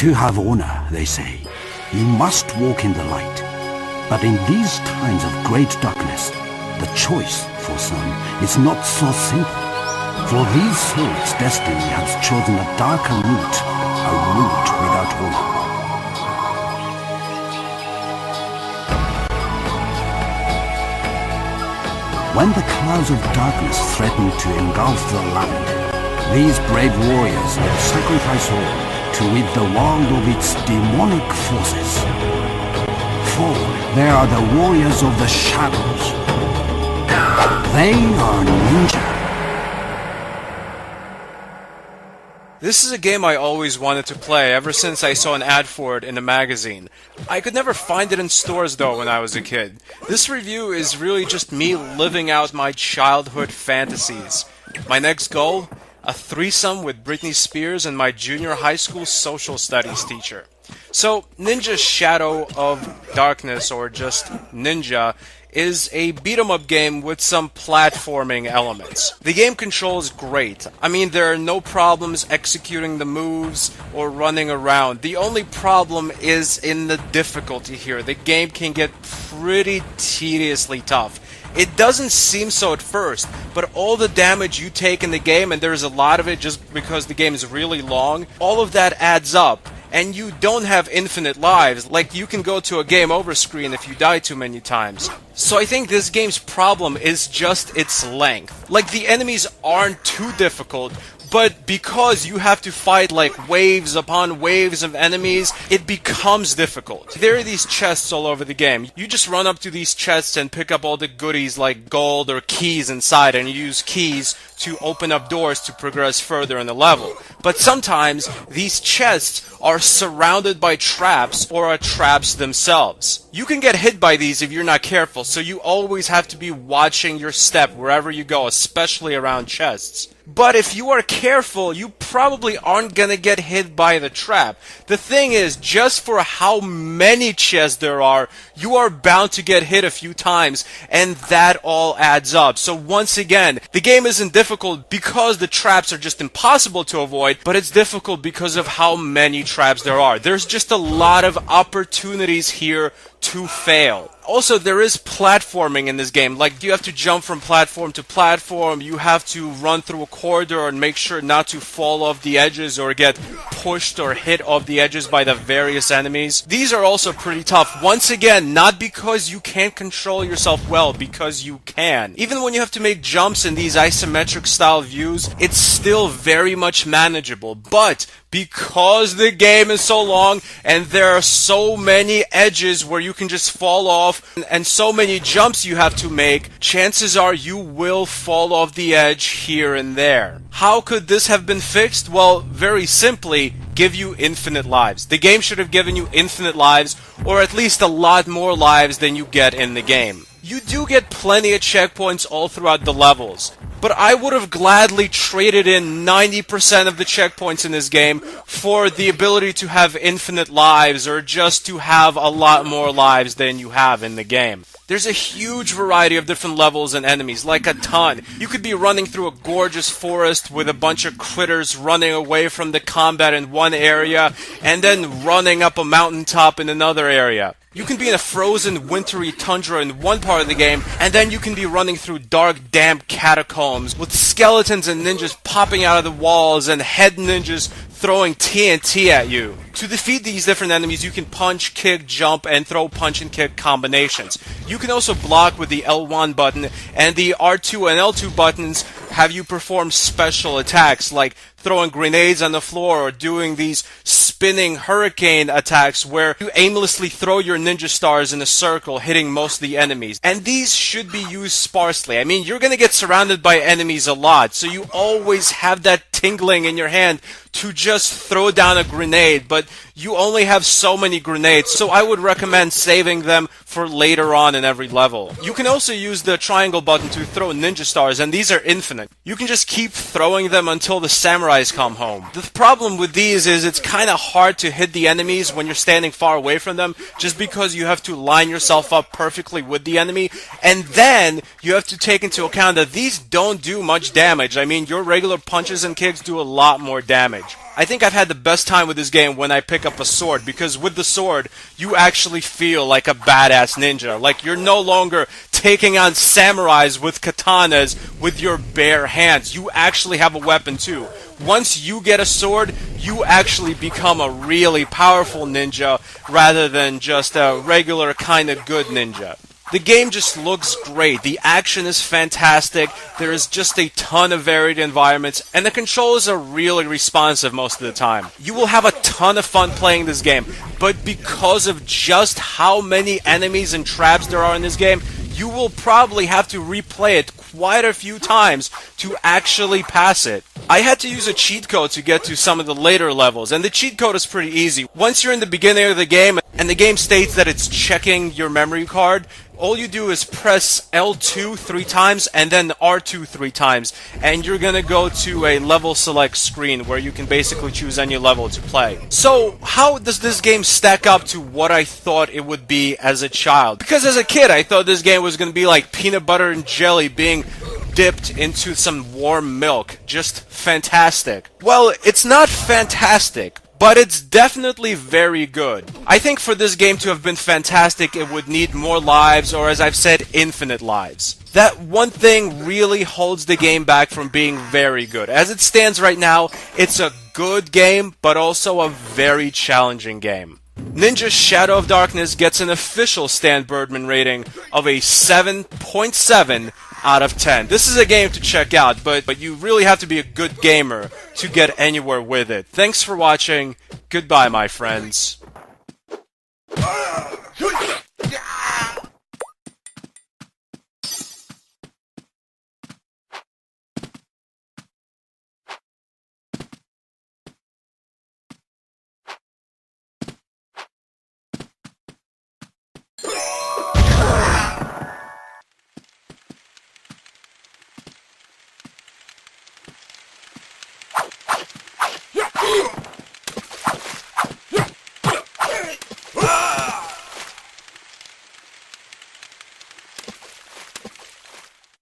To have honor, they say, you must walk in the light. But in these times of great darkness, the choice for some is not so simple. For these souls, destiny has chosen a darker route, a route without hope. When the clouds of darkness threaten to engulf the land, these brave warriors will sacrifice all to rid the world of its demonic forces. For they are the warriors of the shadows. They are ninja. This is a game I always wanted to play ever since I saw an ad for it in a magazine. I could never find it in stores though when I was a kid. This review is really just me living out my childhood fantasies. My next goal? A threesome with Britney Spears and my junior high school social studies teacher. So, Ninja Shadow of Darkness, or just Ninja, is a beat-em-up game with some platforming elements. The game control is great. I mean, there are no problems executing the moves or running around. The only problem is in the difficulty here. The game can get pretty tediously tough. It doesn't seem so at first, but all the damage you take in the game, and there's a lot of it just because the game is really long, all of that adds up. And you don't have infinite lives, like you can go to a game over screen if you die too many times. So I think this game's problem is just its length. Like, the enemies aren't too difficult, but because you have to fight like waves upon waves of enemies, it becomes difficult. There are these chests all over the game. You just run up to these chests and pick up all the goodies like gold or keys inside, and you use keys to open up doors to progress further in the level. But sometimes these chests are surrounded by traps or are traps themselves. You can get hit by these if you're not careful, so you always have to be watching your step wherever you go, especially around chests. But if you are careful, you probably aren't gonna get hit by the trap. The thing is, just for how many chests there are, you are bound to get hit a few times, and that all adds up. So once again, the game isn't difficult because the traps are just impossible to avoid, but it's difficult because of how many traps there are. There's just a lot of opportunities here to fail. Also, there is platforming in this game. Like, you have to jump from platform to platform, you have to run through a corridor and make sure not to fall off the edges or get pushed or hit off the edges by the various enemies. These are also pretty tough. Once again, not because you can't control yourself well, because you can. Even when you have to make jumps in these isometric style views, it's still very much manageable. But because the game is so long and there are so many edges where you can just fall off and so many jumps you have to make, chances are you will fall off the edge here and there. How could this have been fixed? Well, very simply, give you infinite lives. The game should have given you infinite lives, or at least a lot more lives than you get in the game. You do get plenty of checkpoints all throughout the levels, but I would have gladly traded in 90% of the checkpoints in this game for the ability to have infinite lives, or just to have a lot more lives than you have in the game. There's a huge variety of different levels and enemies, like a ton. You could be running through a gorgeous forest with a bunch of critters running away from the combat in one area, and then running up a mountaintop in another area. You can be in a frozen, wintry tundra in one part of the game, and then you can be running through dark, damp catacombs with skeletons and ninjas popping out of the walls and head ninjas throwing TNT at you. To defeat these different enemies, you can punch, kick, jump, and throw punch and kick combinations. You can also block with the L1 button, and the R2 and L2 buttons have you perform special attacks, like throwing grenades on the floor or doing these spinning hurricane attacks where you aimlessly throw your ninja stars in a circle, hitting most of the enemies. And these should be used sparsely. I mean, you're gonna get surrounded by enemies a lot, so you always have that tingling in your hand to just throw down a grenade, but you only have so many grenades, so I would recommend saving them for later on in every level. You can also use the triangle button to throw ninja stars, and these are infinite. You can just keep throwing them until the samurais come home. The problem with these is it's kinda hard to hit the enemies when you're standing far away from them, just because you have to line yourself up perfectly with the enemy, and then you have to take into account that these don't do much damage. I mean, your regular punches and kicks do a lot more damage. I think I've had the best time with this game when I pick up a sword, because with the sword, you actually feel like a badass ninja. Like, you're no longer taking on samurais with katanas with your bare hands. You actually have a weapon too. Once you get a sword, you actually become a really powerful ninja rather than just a regular kind of good ninja. The game just looks great. The action is fantastic. There is just a ton of varied environments, and the controls are really responsive most of the time. You will have a ton of fun playing this game, but because of just how many enemies and traps there are in this game, you will probably have to replay it quite a few times to actually pass it. I had to use a cheat code to get to some of the later levels, and the cheat code is pretty easy. Once you're in the beginning of the game, and the game states that it's checking your memory card, all you do is press L2 3 times and then R2 3 times, and you're gonna go to a level select screen where you can basically choose any level to play. So, how does this game stack up to what I thought it would be as a child? Because as a kid, I thought this game was gonna be like peanut butter and jelly being dipped into some warm milk. Just fantastic. Well, it's not fantastic, but it's definitely very good. I think for this game to have been fantastic, it would need more lives, or as I've said, infinite lives. That one thing really holds the game back from being very good. As it stands right now, it's a good game, but also a very challenging game. Ninja Shadow of Darkness gets an official Stan Birdman rating of a 7.7 out of 10. This is a game to check out, but you really have to be a good gamer to get anywhere with it. Thanks for watching. Goodbye, my friends.